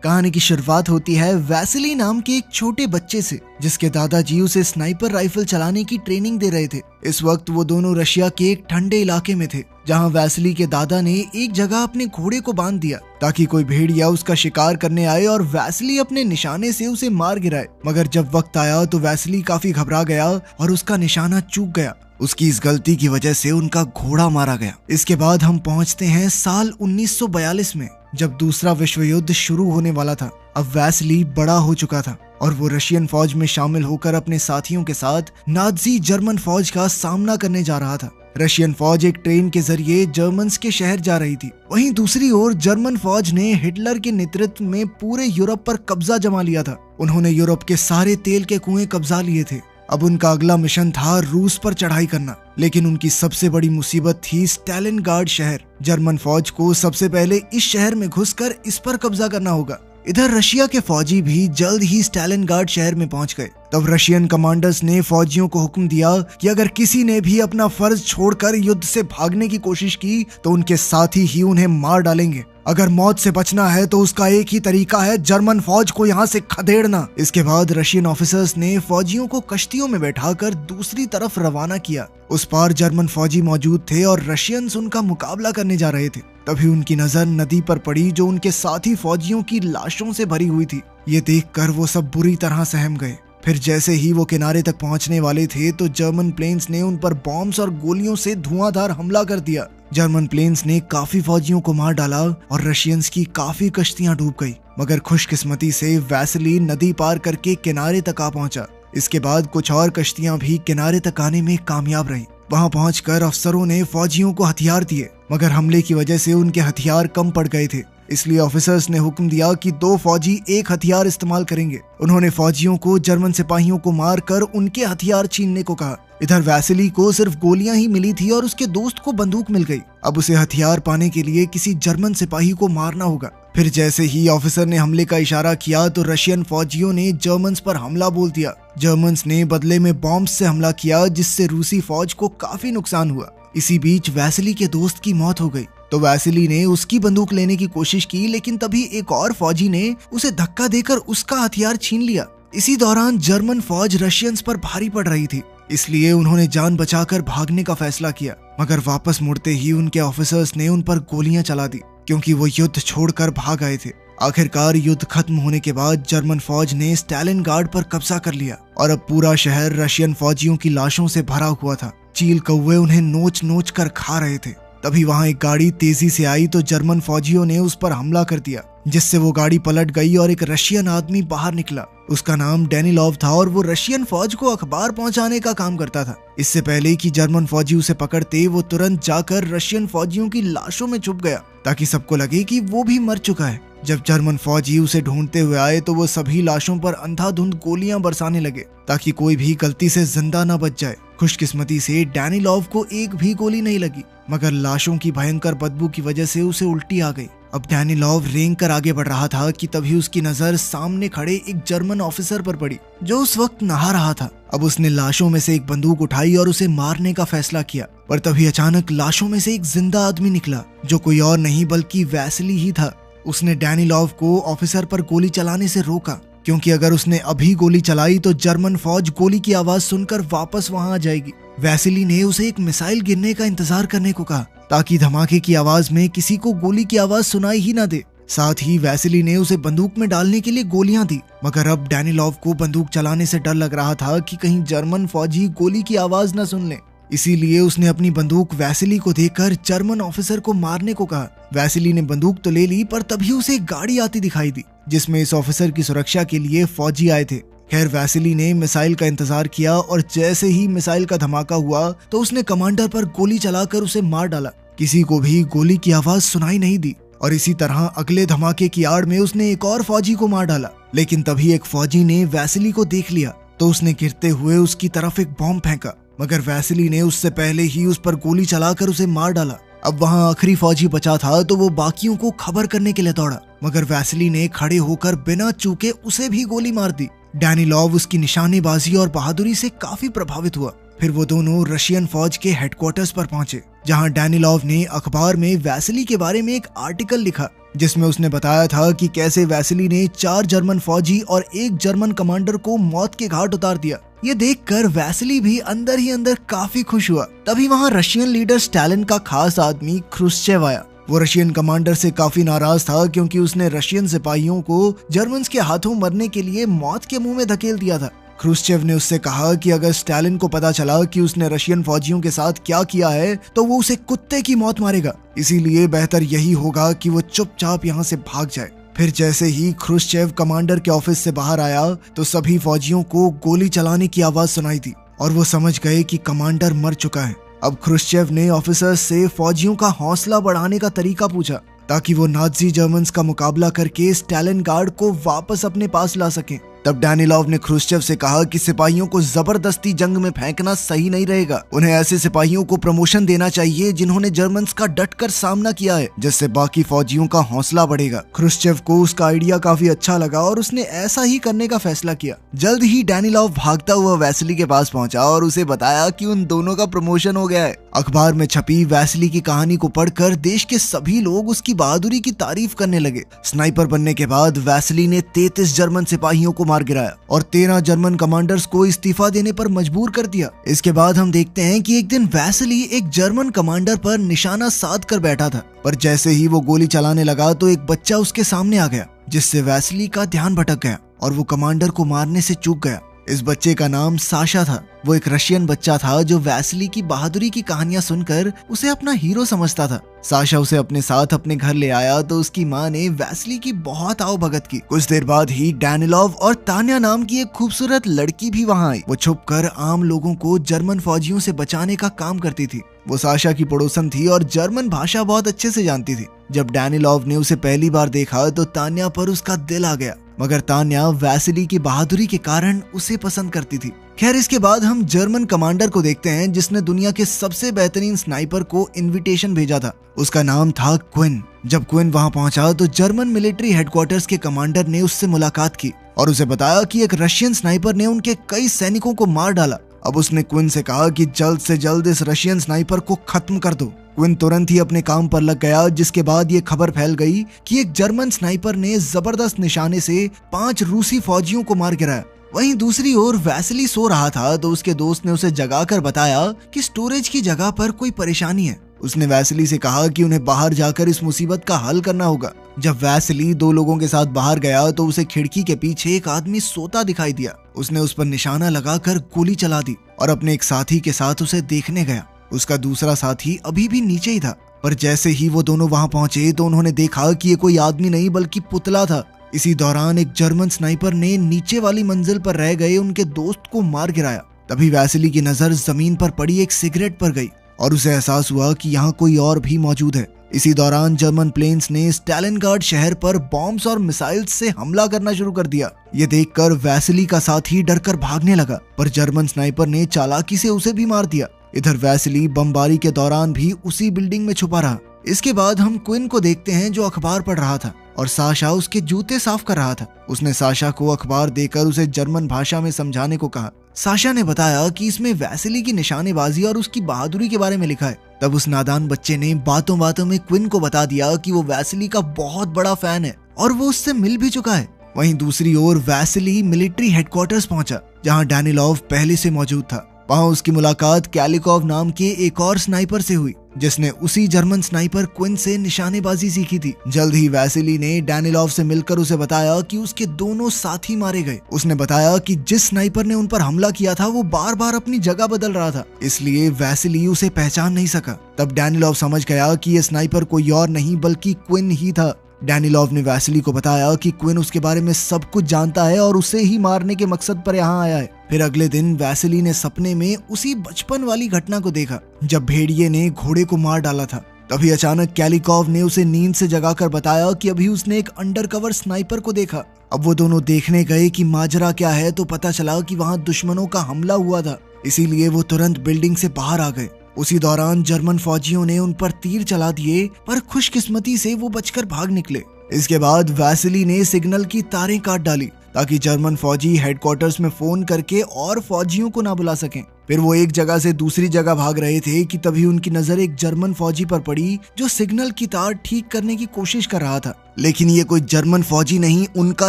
कहानी की शुरुआत होती है वैसिली नाम के एक छोटे बच्चे से, जिसके दादाजी उसे स्नाइपर राइफल चलाने की ट्रेनिंग दे रहे थे। इस वक्त वो दोनों रशिया के एक ठंडे इलाके में थे, जहां वैसिली के दादा ने एक जगह अपने घोड़े को बांध दिया ताकि कोई भेड़िया उसका शिकार करने आए और वैसिली अपने निशाने से उसे मार गिराए। मगर जब वक्त आया तो वैसिली काफी घबरा गया और उसका निशाना चूक गया। उसकी इस गलती की वजह से उनका घोड़ा मारा गया। इसके बाद हम पहुंचते हैं साल 1942 में, जब दूसरा विश्व युद्ध शुरू होने वाला था। अब वैसिली बड़ा हो चुका था और वो रशियन फौज में शामिल होकर अपने साथियों के साथ नाजी जर्मन फौज का सामना करने जा रहा था। रशियन फौज एक ट्रेन के जरिए जर्मन्स के शहर जा रही थी। वहीं दूसरी ओर जर्मन फौज ने हिटलर के नेतृत्व में पूरे यूरोप पर कब्जा जमा लिया था। उन्होंने यूरोप के सारे तेल के कुएं कब्जा लिए थे। अब उनका अगला मिशन था रूस पर चढ़ाई करना, लेकिन उनकी सबसे बड़ी मुसीबत थी स्टालिनग्राड शहर। जर्मन फौज को सबसे पहले इस शहर में घुसकर इस पर कब्जा करना होगा। इधर रशिया के फौजी भी जल्द ही स्टालिनग्राड शहर में पहुंच गए। तब रशियन कमांडर्स ने फौजियों को हुक्म दिया कि अगर किसी ने भी अपना फर्ज छोड़कर युद्ध से भागने की कोशिश की तो उनके साथी ही उन्हें मार डालेंगे। अगर मौत से बचना है तो उसका एक ही तरीका है, जर्मन फौज को यहाँ से खदेड़ना। इसके बाद रशियन ऑफिसर्स ने फौजियों को कश्तियों में बैठाकर दूसरी तरफ रवाना किया। उस पार जर्मन फौजी मौजूद थे और रशियंस उनका मुकाबला करने जा रहे थे। तभी उनकी नजर नदी पर पड़ी, जो उनके साथी फौजियों की लाशों से भरी हुई थी। ये देखकर वो सब बुरी तरह सहम गए। फिर जैसे ही वो किनारे तक पहुंचने वाले थे तो जर्मन प्लेन्स ने उन पर बॉम्ब्स और गोलियों से धुआंधार हमला कर दिया। जर्मन प्लेन्स ने काफी फौजियों को मार डाला और रशियंस की काफी कश्तियां डूब गई। मगर खुशकिस्मती से वैसिली नदी पार करके किनारे तक आ पहुंचा। इसके बाद कुछ और कश्तियां भी किनारे तक आने में कामयाब रही। वहां पहुंचकर अफसरों ने फौजियों को हथियार दिए, मगर हमले की वजह से उनके हथियार कम पड़ गए थे। इसलिए ऑफिसर्स ने हुक्म दिया कि 2 फौजी एक हथियार इस्तेमाल करेंगे। उन्होंने फौजियों को जर्मन सिपाहियों को मारकर उनके हथियार छीनने को कहा। इधर वैसिली को सिर्फ गोलियां ही मिली थी और उसके दोस्त को बंदूक मिल गई। अब उसे हथियार पाने के लिए किसी जर्मन सिपाही को मारना होगा। फिर जैसे ही ऑफिसर ने हमले का इशारा किया तो रशियन फौजियों ने जर्मन्स पर हमला बोल दिया। जर्मन्स ने बदले में बॉम्ब से हमला किया, जिससे रूसी फौज को काफी नुकसान हुआ। इसी बीच वैसिली के दोस्त की मौत हो गई तो वैसिली ने उसकी बंदूक लेने की कोशिश की, लेकिन तभी एक और फौजी ने उसे धक्का देकर उसका हथियार छीन लिया। इसी दौरान जर्मन फौज रशियंस पर भारी पड़ रही थी, इसलिए उन्होंने जान बचाकर भागने का फैसला किया। मगर वापस मुड़ते ही उनके ऑफिसर्स ने उन पर गोलियां चला दी, क्योंकि वो युद्ध छोड़कर भाग आए थे। आखिरकार युद्ध खत्म होने के बाद जर्मन फौज ने स्टालिनग्राड पर कब्जा कर लिया और अब पूरा शहर रशियन फौजियों की लाशों से भरा हुआ था। चील कौवे उन्हें नोच नोच कर खा रहे थे। तभी वहां एक गाड़ी तेजी से आई तो जर्मन फौजियों ने उस पर हमला कर दिया, जिससे वो गाड़ी पलट गई और एक रशियन आदमी बाहर निकला। उसका नाम डेनिलोव था और वो रशियन फौज को अखबार पहुंचाने का काम करता था। इससे पहले कि जर्मन फौजी उसे पकड़ते, वो तुरंत जाकर रशियन फौजियों की लाशों में छुप गया ताकि सबको लगे कि वो भी मर चुका है। जब जर्मन फौजी उसे ढूंढते हुए आए तो वो सभी लाशों पर अंधाधुंध गोलियां बरसाने लगे ताकि कोई भी गलती से जिंदा न बच जाए। खुशकिस्मती से डेनिलोव को एक भी गोली नहीं लगी, मगर लाशों की भयंकर बदबू की वजह से उसे उल्टी आ गई। अब डेनिलोव रेंग कर आगे बढ़ रहा था कि तभी उसकी नजर सामने खड़े एक जर्मन ऑफिसर पर पड़ी, जो उस वक्त नहा रहा था। अब उसने लाशों में से एक बंदूक उठाई और उसे मारने का फैसला किया, पर तभी अचानक लाशों में से एक जिंदा आदमी निकला, जो कोई और नहीं बल्कि वैसिली ही था। उसने डेनिलोव को ऑफिसर पर गोली चलाने से रोका, क्योंकि अगर उसने अभी गोली चलाई तो जर्मन फौज गोली की आवाज सुनकर वापस वहां आ जाएगी। वैसिली ने उसे एक मिसाइल गिरने का इंतजार करने को कहा, ताकि धमाके की आवाज में किसी को गोली की आवाज सुनाई ही ना दे। साथ ही वैसिली ने उसे बंदूक में डालने के लिए गोलियां दी, मगर अब डेनिलोव को बंदूक चलाने से डर लग रहा था कि कहीं जर्मन फौजी गोली की आवाज न सुन ले। इसीलिए उसने अपनी बंदूक वैसिली को देकर जर्मन ऑफिसर को मारने को कहा। वैसिली ने बंदूक तो ले ली, पर तभी उसे एक गाड़ी आती दिखाई दी, जिसमें इस ऑफिसर की सुरक्षा के लिए फौजी आए थे। खैर वैसिली ने मिसाइल का इंतजार किया और जैसे ही मिसाइल का धमाका हुआ तो उसने कमांडर पर गोली चलाकर उसे मार डाला। किसी को भी गोली की आवाज सुनाई नहीं दी और इसी तरह अगले धमाके की आड़ में उसने एक और फौजी को मार डाला। लेकिन तभी एक फौजी ने वैसिली को देख लिया तो उसने गिरते हुए उसकी तरफ एक बॉम्ब फेंका, मगर वैसिली ने उससे पहले ही उस पर गोली चलाकर उसे मार डाला। अब वहां आखिरी फौजी बचा था तो वो बाकियों को खबर करने के लिए दौड़ा, मगर वैसिली ने खड़े होकर बिना चूके उसे भी गोली मार दी। डेनिलोव उसकी निशानेबाजी और बहादुरी से काफी प्रभावित हुआ। फिर वो दोनों रशियन फौज के हेडक्वार्टर्स पर पहुंचे। जहां डैनिलॉव ने अखबार में वैसिली के बारे में एक आर्टिकल लिखा जिसमें उसने बताया था कि कैसे वैसिली ने 4 जर्मन फौजी और 1 जर्मन कमांडर को मौत के घाट उतार दिया। ये देखकर वैसिली भी अंदर ही अंदर काफी खुश हुआ। तभी वहां रशियन लीडर स्टालिन का खास आदमी ख्रुश्चेव आया। वो रशियन कमांडर से काफी नाराज था क्योंकि उसने रशियन सिपाहियों को जर्मन्स के हाथों मरने के लिए मौत के मुंह में धकेल दिया था। ख्रुश्चेव ने उससे कहा कि अगर स्टालिन को पता चला कि उसने रशियन फौजियों के साथ क्या किया है तो वो उसे कुत्ते की मौत मारेगा, इसीलिए बेहतर यही होगा कि वो चुपचाप यहाँ से भाग जाए। फिर जैसे ही ख्रुश्चेव कमांडर के ऑफिस से बाहर आया तो सभी फौजियों को गोली चलाने की आवाज सुनाई दी और वो समझ गए कि कमांडर मर चुका है। अब ख्रुश्चेव ने ऑफिसर्स से फौजियों का हौसला बढ़ाने का तरीका पूछा ताकि वो नाजी जर्मन्स का मुकाबला करके स्टालिनग्राड को वापस अपने पास ला सकें। तब डैनिलॉव ने ख्रुश्चेव से कहा कि सिपाहियों को जबरदस्ती जंग में फेंकना सही नहीं रहेगा। उन्हें ऐसे सिपाहियों को प्रमोशन देना चाहिए जिन्होंने जर्मन्स का डटकर सामना किया है, जिससे बाकी फौजियों का हौसला बढ़ेगा। ख्रुश्चेव को उसका आइडिया काफी अच्छा लगा और उसने ऐसा ही करने का फैसला किया। जल्द ही डैनिलॉव भागता हुआ वैसिली के पास पहुंचा और उसे बताया कि उन दोनों का प्रमोशन हो गया है। अखबार में छपी वैसिली की कहानी को पढ़कर देश के सभी लोग उसकी बहादुरी की तारीफ करने लगे। स्नाइपर बनने के बाद वैसिली ने 33 जर्मन सिपाहियों को मार गिराया और 13 जर्मन कमांडर्स को इस्तीफा देने पर मजबूर कर दिया। इसके बाद हम देखते हैं कि एक दिन वैसिली एक जर्मन कमांडर पर निशाना साध कर बैठा था, पर जैसे ही वो गोली चलाने लगा तो एक बच्चा उसके सामने आ गया, जिससे वैसिली का ध्यान भटक गया और वो कमांडर को मारने से चूक गया। इस बच्चे का नाम साशा था। वो एक रशियन बच्चा था जो वैसिली की बहादुरी की कहानियां सुनकर उसे अपना हीरो समझता था। साशा उसे अपने साथ अपने घर ले आया तो उसकी माँ ने वैसिली की बहुत आवभगत की। कुछ देर बाद ही डैनिलॉव और तान्या नाम की एक खूबसूरत लड़की भी वहाँ आई। वो छुपकर आम लोगों को जर्मन फौजियों से बचाने का काम करती थी। वो साशा की पड़ोसन थी और जर्मन भाषा बहुत अच्छे से जानती थी। जब डैनिलॉव ने उसे पहली बार देखा तो तान्या पर उसका दिल आ गया, मगर तान्या वैसिली की बहादुरी के कारण उसे पसंद करती थी। खैर, इसके बाद हम जर्मन कमांडर को देखते हैं जिसने दुनिया के सबसे बेहतरीन स्नाइपर को इनविटेशन भेजा था। उसका नाम था क्विन। जब क्विन वहां पहुंचा तो जर्मन मिलिट्री हेडक्वार्टर्स के कमांडर ने उससे मुलाकात की और उसे बताया कि एक रशियन स्नाइपर ने उनके कई सैनिकों को मार डाला। अब उसने क्विन से कहा कि जल्द से जल्द इस रशियन स्नाइपर को खत्म कर दो। क्विन तुरंत ही अपने काम पर लग गया, जिसके बाद ये खबर फैल गई कि एक जर्मन स्नाइपर ने जबरदस्त निशाने से 5 रूसी फौजियों को मार गिराया। वहीं दूसरी ओर वैसिली सो रहा था तो उसके दोस्त ने उसे जगाकर बताया कि स्टोरेज की जगह पर कोई परेशानी है। उसने वैसिली से कहा कि उन्हें बाहर जाकर इस मुसीबत का हल करना होगा। जब वैसिली 2 लोगों के साथ बाहर गया तो उसे खिड़की के पीछे एक आदमी सोता दिखाई दिया। उसने उस पर निशाना लगाकर गोली चला दी और अपने एक साथी के साथ उसे देखने गया। उसका दूसरा साथी अभी भी नीचे ही था, पर जैसे ही वो दोनों वहां पहुंचे तो उन्होंने देखा कि ये कोई आदमी नहीं बल्कि पुतला था। इसी दौरान एक जर्मन स्नाइपर ने नीचे वाली मंजिल पर रह गए उनके दोस्त को मार गिराया। तभी वैसिली की नजर जमीन पर पड़ी एक सिगरेट पर गई और उसे एहसास हुआ कि यहाँ कोई और भी मौजूद है। इसी दौरान जर्मन प्लेन्स ने स्टालिनग्राड शहर पर बॉम्ब्स और मिसाइल्स से हमला करना शुरू कर दिया। ये देखकर वैसिली का साथी डरकर भागने लगा, पर जर्मन स्नाइपर ने चालाकी से उसे भी मार दिया। इधर वैसिली बमबारी के दौरान भी उसी बिल्डिंग में छुपा रहा। इसके बाद हम क्विन को देखते हैं जो अखबार पढ़ रहा था और साशा उसके जूते साफ कर रहा था। उसने साशा को अखबार देकर उसे जर्मन भाषा में समझाने को कहा। साशा ने बताया कि इसमें वैसिली की निशानेबाजी और उसकी बहादुरी के बारे में लिखा है। तब उस नादान बच्चे ने बातों बातों में क्विन को बता दिया कि वो वैसिली का बहुत बड़ा फैन है और वो उससे मिल भी चुका है। वहीं दूसरी ओर वैसिली मिलिट्री हेडक्वार्टर्स पहुंचा जहां डैनिलॉव पहले से मौजूद था। वहां उसकी मुलाकात कैलिकॉव नाम के एक और स्नाइपर से हुई जिसने उसी जर्मन स्नाइपर क्विन से निशानेबाजी सीखी थी। जल्द ही वैसिली ने डैनिलॉव से मिलकर उसे बताया कि उसके दोनों साथी मारे गए। उसने बताया कि जिस स्नाइपर ने उन पर हमला किया था वो बार बार अपनी जगह बदल रहा था, इसलिए वैसिली उसे पहचान नहीं सका। तब डैनिलॉव समझ गया कि ये स्नाइपर कोई और नहीं बल्कि क्विन ही था। डैनिलॉव ने वैसिली को बताया कि क्विन उसके बारे में सब कुछ जानता है और उसे ही मारने के मकसद पर यहाँ आया है। फिर अगले दिन वैसिली ने सपने में उसी बचपन वाली घटना को देखा जब भेड़िए ने घोड़े को मार डाला था। तभी अचानक कैलिकॉव ने उसे नींद से जगाकर बताया कि अभी उसने एक अंडरकवर स्नाइपर को देखा। अब वो दोनों देखने गए कि माजरा क्या है तो पता चला कि वहाँ दुश्मनों का हमला हुआ था, इसीलिए वो तुरंत बिल्डिंग से बाहर आ गए। उसी दौरान जर्मन फौजियों ने उन पर तीर चला दिए, पर खुशकिस्मती से वो बचकर भाग निकले। इसके बाद वैसिली ने सिग्नल की तारें काट डाली ताकि जर्मन फौजी हेडक्वार्टर्स में फोन करके और फौजियों को ना बुला सकें। फिर वो एक जगह से दूसरी जगह भाग रहे थे कि तभी उनकी नजर एक जर्मन फौजी पर पड़ी जो सिग्नल की तार ठीक करने की कोशिश कर रहा था। लेकिन ये कोई जर्मन फौजी नहीं, उनका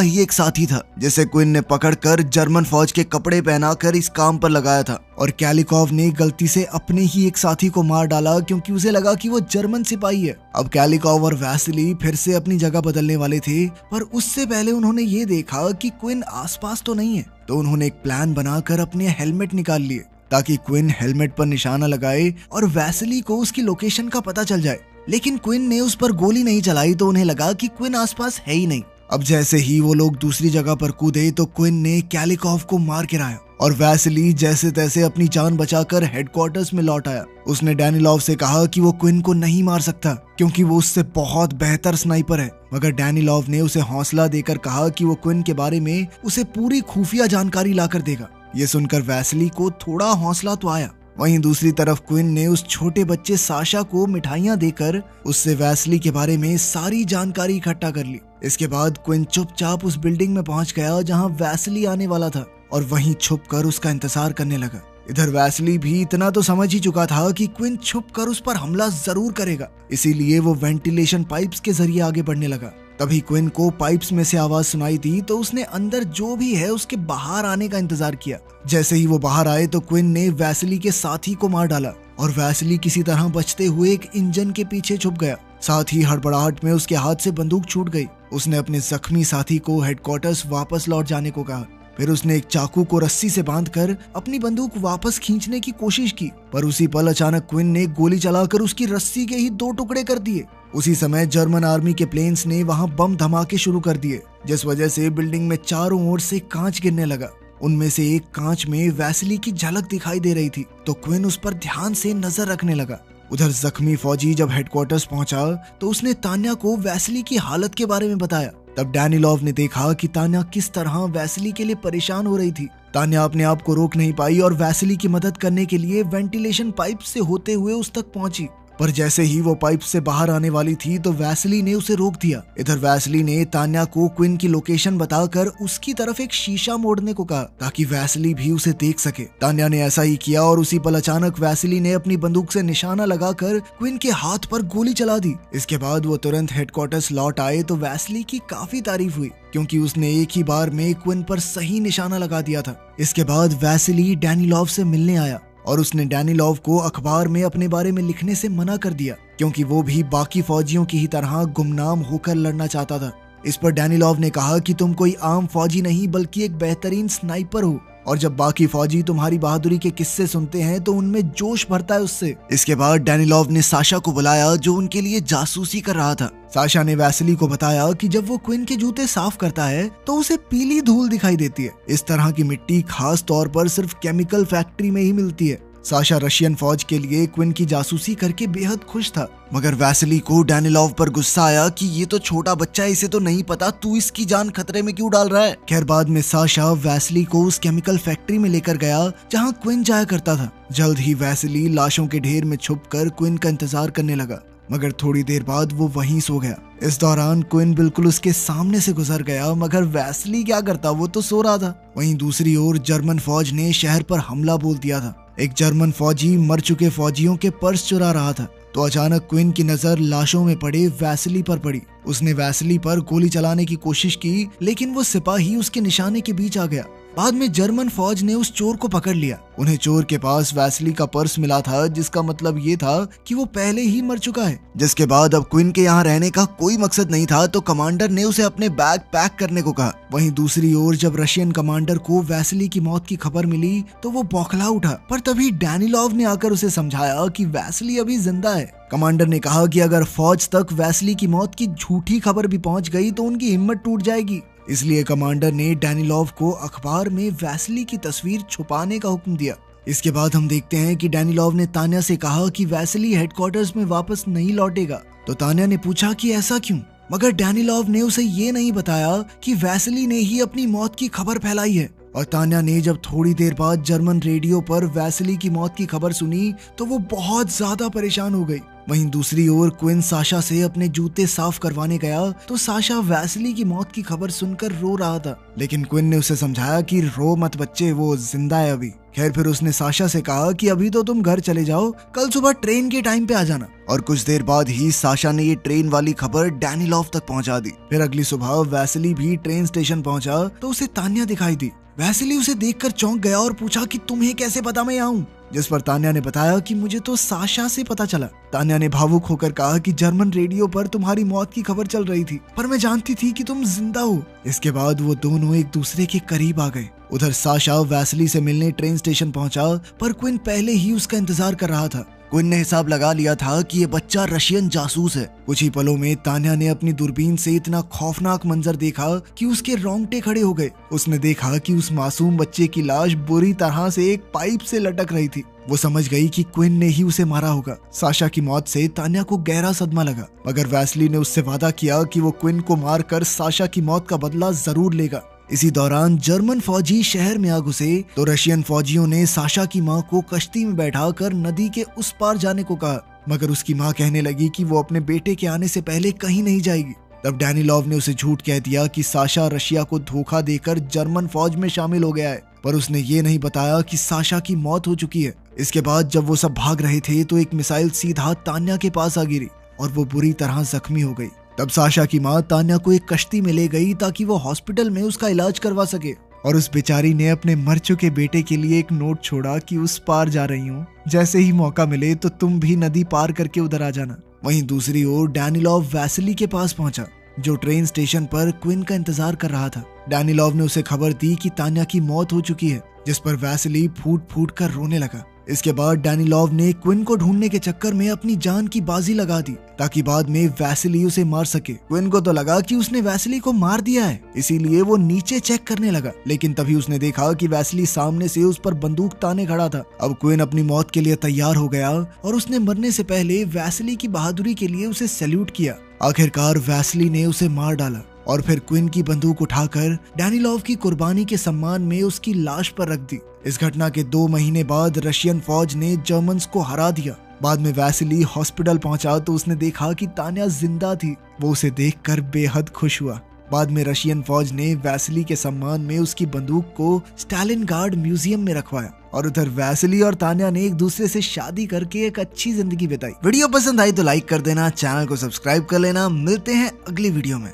ही एक साथी था जिसे क्विन ने पकड़कर जर्मन फौज के कपड़े पहनाकर इस काम पर लगाया था। और कैलिकॉव ने गलती से अपने ही एक साथी को मार डाला क्योंकि उसे लगा कि वो जर्मन सिपाही है। अब कैलिकॉव और वैसिली फिर से अपनी जगह बदलने वाले थे, पर उससे पहले उन्होंने ये देखा कि क्विन आसपास तो नहीं है। तो उन्होंने एक प्लान बनाकर अपने हेलमेट निकाल लिए ताकि क्विन हेलमेट पर निशाना लगाए और वैसिली को उसकी लोकेशन का पता चल जाए। लेकिन क्विन ने उस पर गोली नहीं चलाई तो उन्हें लगा कि क्विन आसपास है ही नहीं। अब जैसे ही वो लोग दूसरी जगह पर कूदे तो क्विन ने कैलिकॉव को मार गिराया और वैसिली जैसे तैसे अपनी जान बचाकर हेडक्वार्टर्स में लौट आया। उसने डैनिलॉव से कहा कि वो क्विन को नहीं मार सकता क्योंकि वो उससे बहुत बेहतर स्नाइपर है, मगर डैनिलॉव ने उसे हौसला देकर कहा कि वो क्विन के बारे में उसे पूरी खुफिया जानकारी लाकर देगा। ये सुनकर वैसिली को थोड़ा हौसला तो आया। वहीं दूसरी तरफ क्विन ने उस छोटे बच्चे साशा को मिठाइयां देकर उससे वैसिली के बारे में सारी जानकारी इकट्ठा कर ली। इसके बाद क्विन चुपचाप उस बिल्डिंग में पहुंच गया जहां वैसिली आने वाला था और वहीं छुपकर उसका इंतजार करने लगा। इधर वैसिली भी इतना तो समझ ही चुका था कि क्विन छुपकर उस पर हमला जरूर करेगा, इसीलिए वो वेंटिलेशन पाइप्स के जरिए आगे बढ़ने लगा। तभी क्विन को पाइप्स में से आवाज सुनाई दी तो उसने अंदर जो भी है उसके बाहर आने का इंतजार किया। जैसे ही वो बाहर आए तो क्विन ने वैसिली के साथी को मार डाला और वैसिली किसी तरह बचते हुए एक इंजन के पीछे छुप गया। साथ ही हड़बड़ाहट में उसके हाथ से बंदूक छूट गई। उसने अपने जख्मी साथी को हेडक्वार्टर्स वापस लौट जाने को कहा। फिर उसने एक चाकू को रस्सी से बांधकर अपनी बंदूक वापस खींचने की कोशिश की, पर उसी पल अचानक क्विन ने गोली चलाकर उसकी रस्सी के ही 2 टुकड़े कर दिए। उसी समय जर्मन आर्मी के प्लेन्स ने वहां बम धमाके शुरू कर दिए, जिस वजह से बिल्डिंग में चारों ओर से कांच गिरने लगा। उनमें से एक कांच में वैसिली की झलक दिखाई दे रही थी तो क्विन उस पर ध्यान से नजर रखने लगा। उधर जख्मी फौजी जब हेडक्वार्टर्स पहुंचा तो उसने तान्या को वैसिली की हालत के बारे में बताया। तब डैनिलॉव ने देखा कि तान्या किस तरह वैसिली के लिए परेशान हो रही थी। तान्या अपने आप को रोक नहीं पाई और वैसिली की मदद करने के लिए वेंटिलेशन पाइप से होते हुए उस तक पहुंची, पर जैसे ही वो पाइप से बाहर आने वाली थी तो वैसिली ने उसे रोक दिया। इधर वैसिली ने तान्या को क्विन की लोकेशन बताकर उसकी तरफ एक शीशा मोड़ने को कहा ताकि वैसिली भी उसे देख सके। तान्या ने ऐसा ही किया और उसी पल अचानक वैसिली ने अपनी बंदूक से निशाना लगाकर क्विन के हाथ पर गोली चला दी। इसके बाद वो तुरंत हेडक्वार्टर्स लौट आए तो वैसिली की काफी तारीफ हुई क्योंकि उसने एक ही बार में क्विन पर सही निशाना लगा दिया था। इसके बाद वैसिली डैनिलॉव से मिलने आया और उसने डैनिलॉव को अखबार में अपने बारे में लिखने से मना कर दिया क्योंकि वो भी बाकी फौजियों की ही तरह गुमनाम होकर लड़ना चाहता था। इस पर डैनिलॉव ने कहा कि तुम कोई आम फौजी नहीं बल्कि एक बेहतरीन स्नाइपर हो और जब बाकी फौजी तुम्हारी बहादुरी के किस्से सुनते हैं तो उनमें जोश भरता है उससे। इसके बाद डैनिलॉव ने साशा को बुलाया जो उनके लिए जासूसी कर रहा था। साशा ने वैसिली को बताया कि जब वो क्विन के जूते साफ करता है तो उसे पीली धूल दिखाई देती है। इस तरह की मिट्टी खास तौर पर सिर्फ केमिकल फैक्ट्री में ही मिलती है। साशा रशियन फौज के लिए क्विन की जासूसी करके बेहद खुश था, मगर वैसिली को डैनिलॉव पर गुस्सा आया कि ये तो छोटा बच्चा है, इसे तो नहीं पता, तू इसकी जान खतरे में क्यों डाल रहा है। खैर बाद में साशा वैसिली को उस केमिकल फैक्ट्री में लेकर गया जहां क्विन जाया करता था। जल्द ही वैसिली लाशों के ढेर में छुपकर क्विन का इंतजार करने लगा, मगर थोड़ी देर बाद वो वहीं सो गया। इस दौरान क्विन बिल्कुल उसके सामने से गुजर गया, मगर वैसिली क्या करता, वो तो सो रहा था। वहीं दूसरी ओर जर्मन फौज ने शहर पर हमला बोल दिया था। एक जर्मन फौजी मर चुके फौजियों के पर्स चुरा रहा था तो अचानक क्विन की नजर लाशों में पड़े वैसिली पर पड़ी। उसने वैसिली पर गोली चलाने की कोशिश की लेकिन वो सिपाही उसके निशाने के बीच आ गया। बाद में जर्मन फौज ने उस चोर को पकड़ लिया। उन्हें चोर के पास वैसिली का पर्स मिला था जिसका मतलब ये था कि वो पहले ही मर चुका है। जिसके बाद अब क्विन के यहाँ रहने का कोई मकसद नहीं था तो कमांडर ने उसे अपने बैग पैक करने को कहा। वहीं दूसरी ओर जब रशियन कमांडर को वैसिली की मौत की खबर मिली तो वो बौखला उठा, पर तभी डैनिलॉव ने आकर उसे समझाया कि वैसिली अभी जिंदा है। कमांडर ने कहा कि अगर फौज तक वैसिली की मौत की झूठी खबर भी पहुंच गई तो उनकी हिम्मत टूट जाएगी। इसलिए कमांडर ने डैनिलॉव को अखबार में वैसिली की तस्वीर छुपाने का हुक्म दिया। इसके बाद हम देखते हैं कि डैनिलॉव ने तान्या से कहा कि वैसिली हेडक्वार्टर्स में वापस नहीं लौटेगा। तो तान्या ने पूछा कि ऐसा क्यों, मगर डैनिलॉव ने उसे ये नहीं बताया कि वैसिली ने ही अपनी मौत की खबर फैलाई है। और तान्या ने जब थोड़ी देर बाद जर्मन रेडियो पर वैसिली की मौत की खबर सुनी तो वो बहुत ज्यादा परेशान हो गई। वहीं दूसरी ओर क्विन साशा से अपने जूते साफ करवाने गया तो साशा वैसली की मौत की खबर सुनकर रो रहा था, लेकिन क्विन ने उसे समझाया कि रो मत बच्चे, वो जिंदा है अभी। खैर फिर उसने साशा से कहा कि अभी तो तुम घर चले जाओ, कल सुबह ट्रेन के टाइम पे आ जाना। और कुछ देर बाद ही साशा ने ये ट्रेन वाली खबर डैनिलोव तक पहुंचा दी। फिर अगली सुबह वैसली भी ट्रेन स्टेशन पहुंचा तो उसे तान्या दिखाई दी। वैसली उसे देखकर चौंक गया और पूछा कि तुम्हें कैसे पता मैं यहाँ हूँ, जिस पर तान्या ने बताया कि मुझे तो साशा से पता चला। तान्या ने भावुक होकर कहा कि जर्मन रेडियो पर तुम्हारी मौत की खबर चल रही थी, पर मैं जानती थी कि तुम जिंदा हो। इसके बाद वो दोनों एक दूसरे के करीब आ गए। उधर साशा वैसली से मिलने ट्रेन स्टेशन पहुंचा, पर क्विन पहले ही उसका इंतजार कर रहा था। क्विन ने हिसाब लगा लिया था कि ये बच्चा रशियन जासूस है। कुछ ही पलों में तान्या ने अपनी दूरबीन से इतना खौफनाक मंजर देखा कि उसके रोंगटे खड़े हो गए। उसने देखा कि उस मासूम बच्चे की लाश बुरी तरह से एक पाइप से लटक रही थी। वो समझ गई कि क्विन ने ही उसे मारा होगा। साशा की मौत से तान्या को गहरा सदमा लगा, मगर वैसली ने उससे वादा किया कि वो क्विन को मारकर साशा की मौत का बदला जरूर लेगा। इसी दौरान जर्मन फौजी शहर में आ घुसे तो रशियन फौजियों ने साशा की मां को कश्ती में बैठाकर नदी के उस पार जाने को कहा, मगर उसकी मां कहने लगी कि वो अपने बेटे के आने से पहले कहीं नहीं जाएगी। तब डैनिलोव ने उसे झूठ कह दिया कि साशा रशिया को धोखा देकर जर्मन फौज में शामिल हो गया है, पर उसने ये नहीं बताया कि साशा की मौत हो चुकी है। इसके बाद जब वो सब भाग रहे थे तो एक मिसाइल सीधा तान्या के पास आ गिरी और वो बुरी तरह जख्मी हो गई। तब साशा की मां तान्या को एक कश्ती में ले गई ताकि वो हॉस्पिटल में उसका इलाज करवा सके, और उस बेचारी ने अपने मर चुके बेटे के लिए एक नोट छोड़ा कि उस पार जा रही हूँ, जैसे ही मौका मिले तो तुम भी नदी पार करके उधर आ जाना। वहीं दूसरी ओर डैनिलोव वैसली के पास पहुंचा, जो ट्रेन स्टेशन पर क्विन का इंतजार कर रहा था। डैनिलोव ने उसे खबर दी कि तान्या की मौत हो चुकी है, जिस पर वैसली फूट फूट कर रोने लगा। इसके बाद डैनिलोव ने क्विन को ढूंढने के चक्कर में अपनी जान की बाजी लगा दी ताकि बाद में वैसली उसे मार सके। क्विन को तो लगा कि उसने वैसली को मार दिया है, इसीलिए वो नीचे चेक करने लगा, लेकिन तभी उसने देखा कि वैसली सामने से उस पर बंदूक ताने खड़ा था। अब क्विन अपनी मौत के लिए तैयार हो गया और उसने मरने से पहले वैसली की बहादुरी के लिए उसे सैल्यूट किया। आखिरकार वैसली ने उसे मार डाला और फिर क्विन की बंदूक उठाकर डैनिलोव की कुर्बानी के सम्मान में उसकी लाश पर रख दी। इस घटना के 2 महीने बाद रशियन फौज ने जर्मन्स को हरा दिया। बाद में वैसली हॉस्पिटल पहुंचा तो उसने देखा कि तान्या जिंदा थी। वो उसे देखकर बेहद खुश हुआ। बाद में रशियन फौज ने वैसली के सम्मान में उसकी बंदूक को स्टालिनग्राड म्यूजियम में रखवाया और उधर वैसली और तान्या ने एक दूसरे से शादी करके एक अच्छी जिंदगी बिताई। वीडियो पसंद आई तो लाइक कर देना, चैनल को सब्सक्राइब कर लेना। मिलते हैं अगली वीडियो में।